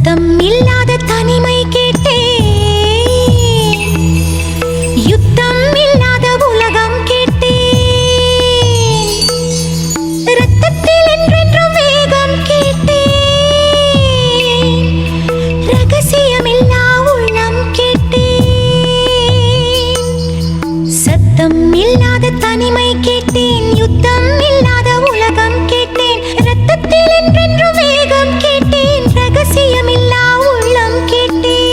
சத்தம் இல்லாத தனிமை கேட்டேன், யுத்தம் இல்லாத உலகம் கேட்டேன், இரத்தத்தில் என்றென்றும் வேகம் கேட்டேன், ரகசியமில்லா உள்ளம் கேட்டேன். சத்தம் இல்லாத தனிமை கேட்டேன், யுத்தம் இல்லாத உலகம் கேட்டேன், இரத்தத்தில் என்றென்றும் வேகம் கேட்டேன், ரகசியமில்லா உள்ளம் கேட்டேன்.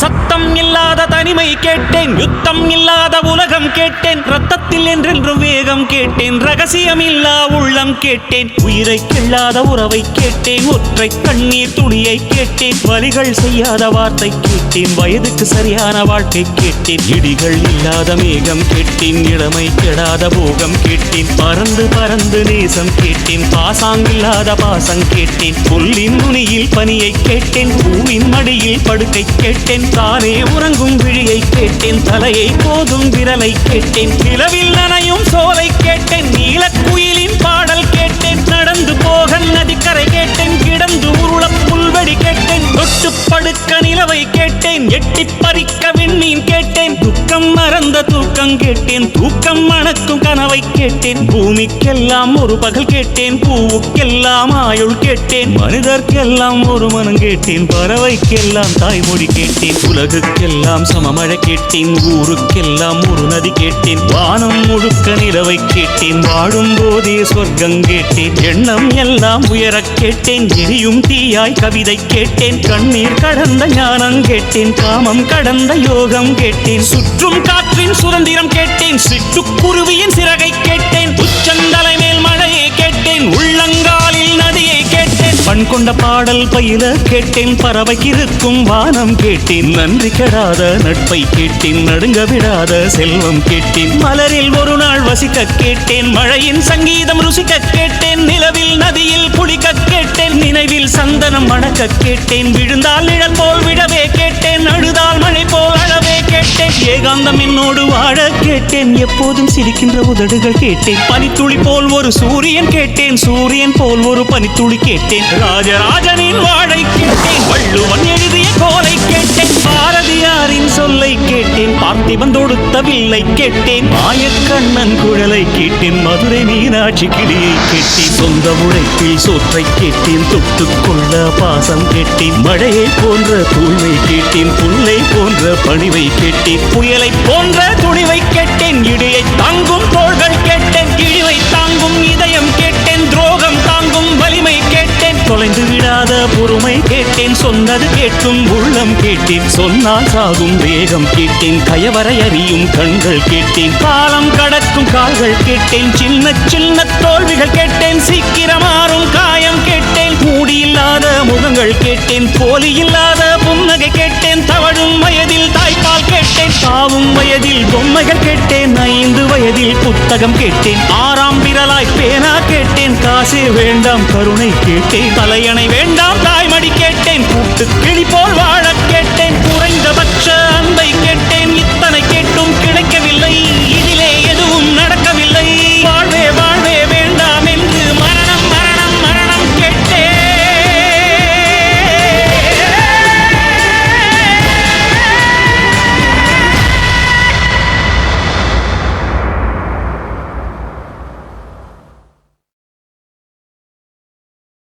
சத்தம் இல்லாத தனிமை கேட்டேன், யுத்தம் இல்லாத உலகம் கேட்டேன், ரத்தத்தில் என்றென்றும் வேகம் கேட்டேன், ரகசியமில்லா உள்ளம் கேட்டேன், உயிரை கிள்ளாத உறவை கேட்டேன், ஒற்றை கண்ணீர் துளியை கேட்டேன், வலிகள் செய்யாத வார்த்தை கேட்டேன், வயதுக்கு சரியான வாழ்க்கை கேட்டேன், இடிகள் இல்லாத மேகம் கேட்டேன், இளமை கெடாத போகம் கேட்டேன், பறந்து பறந்து நேசம் கேட்டேன், பாசாங்கில்லாத பாசம் கேட்டேன், புல்லின் நுனியில் பனியை கேட்டேன், பூவின் மடியில் படுக்கை கேட்டேன், தானே உறங்கும் விழியை கேட்டேன், தலையை போதும் விரலை கேட்டேன், நிலவில் நனையும் சோலை கேட்டேன், நீலக்குயிலின் பாடல் கேட்டேன், நடந்து போக நதிக்கரை கேட்டேன், கிடந்து உருள புல்வெடி கேட்டேன், தொட்டு படுக்க நிலவை கேட்டேன், எட்டி பறிக்க விண்மீன் கேட்டேன், துக்கம் மறந்த தூக்கம் கேட்டேன், தூக்கம் மணக்கும் கனவை கேட்டேன், பூமிக்கெல்லாம் ஒரு பகல் கேட்டேன், பூவுக்கெல்லாம் ஆயுள் கேட்டேன், மனிதர்க்கெல்லாம் ஒரு மனம் கேட்டேன், பறவைக்கெல்லாம் தாய்மொழி கேட்டேன், உலகுக்கெல்லாம் சமமழை கேட்டேன், ஊருக்கெல்லாம் ஒரு நதி கேட்டேன், வானம் முழுக்க நிலவை கேட்டேன், வாழும் போதே சொர்க்கம் கேட்டேன், எண்ணம் எல்லாம் உயரக் கேட்டேன், எரியும் தீயாய் கவிதை கேட்டேன், கண்ணீர் கடந்த ஞானம் கேட்டேன், காமம் கடந்த யோகம் கேட்டேன், சுற்றும் காற்றின் சுதந்திரம் கேட்டேன், சிட்டுக்குருவியின் சிறகை கேட்டேன், உச்சந்தலை மேல் மழையை கேட்டேன், உள்ளங்காலில் நதியை கேட்டேன், பண் கொண்ட பாடல் பயில கேட்டேன், பறவைக்கிருக்கும் வானம் கேட்டேன், நன்றி கெடாத நட்பை கேட்டேன், நடுங்க விடாத செல்வம் கேட்டேன், மலரில் ஒரு நாள் வசிக்க கேட்டேன், மழையின் சங்கீதம் ருசிக்க கேட்டேன், நிலவில் நதியில் குளிக்க கேட்டேன், நினைவில் சந்தனம் மணக்க கேட்டேன், விழுந்தால் நிழல் போல் விடவே கேட்டேன், அழுதால் மழை போல் அழவே கேட்டேன், ஏகாந்தம் என்னோடு வாழ கேட்டேன், எப்போதும் சிரிக்கின்ற உதடுகள் கேட்டேன், பனித்துளி போல் ஒரு சூரியன் கேட்டேன், சூரியன் போல் ஒரு பனித்துளி கேட்டேன், ராஜராஜனின் வாழை கேட்டேன், வள்ளுவன் எழுதிய கோலை கேட்டேன், பாரதியாரின் சொல்லை கேட்டேன், பார்த்திபன் தொடுத்த வில்லை கேட்டேன், மாயக்கண்ணன் குழலை கேட்டேன், மதுரை மீனாட்சி கிளியை கேட்டேன், சொந்த உழைப்பில் சோற்றை கேட்டேன், தொட்டுக்கொள்ள பாசம் கேட்டேன், மழையை போன்ற தூய்மை கேட்டேன், புல்லை போன்ற பணிவை கேட்டேன், புயலை போன்ற துணிவை கேட்டேன், இடியை தாங்கும் தோள்கள் கேட்டேன், இழிவை தாங்கும் இதயம் கேட்டேன், துரோகம் தாங்கும் வலிமை கேட்டேன், தொலைந்து விடாத பொறுமை கேட்டேன், சொன்னது கேட்கும் உள்ளம் கேட்டேன், சொன்னால் சாகும் வேகம் கேட்டேன், கயவரை அறியும் கண்கள் கேட்டேன், காலம் கடக்கும் கால்கள் கேட்டேன், சின்ன சின்ன தோல்விகள் கேட்டேன், சீக்கிரமாறும் காயம் கேட்டேன், மூடியில்லாத முகங்கள் கேட்டேன், போலி இல்லாத புன்னகை கேட்டேன், தவழும் வயதில் தாய்ப்பால் கேட்டேன், சாவும் வயதில் பொம்மைகள் கேட்டேன், 5 வயதில் புத்தகம் கேட்டேன், 6ஆம் விரலாய் பேனா கேட்டேன், காசே வேண்டாம் கருணை கேட்டேன், தலையணை வேண்டாம் தாய்மடி கேட்டேன், கூட்டு கிளி போல் வாழ கேட்டேன், குறைந்தபட்ச அன்பை கேட்டேன், இத்தனை கேட்டும் கிடைக்கவில்லை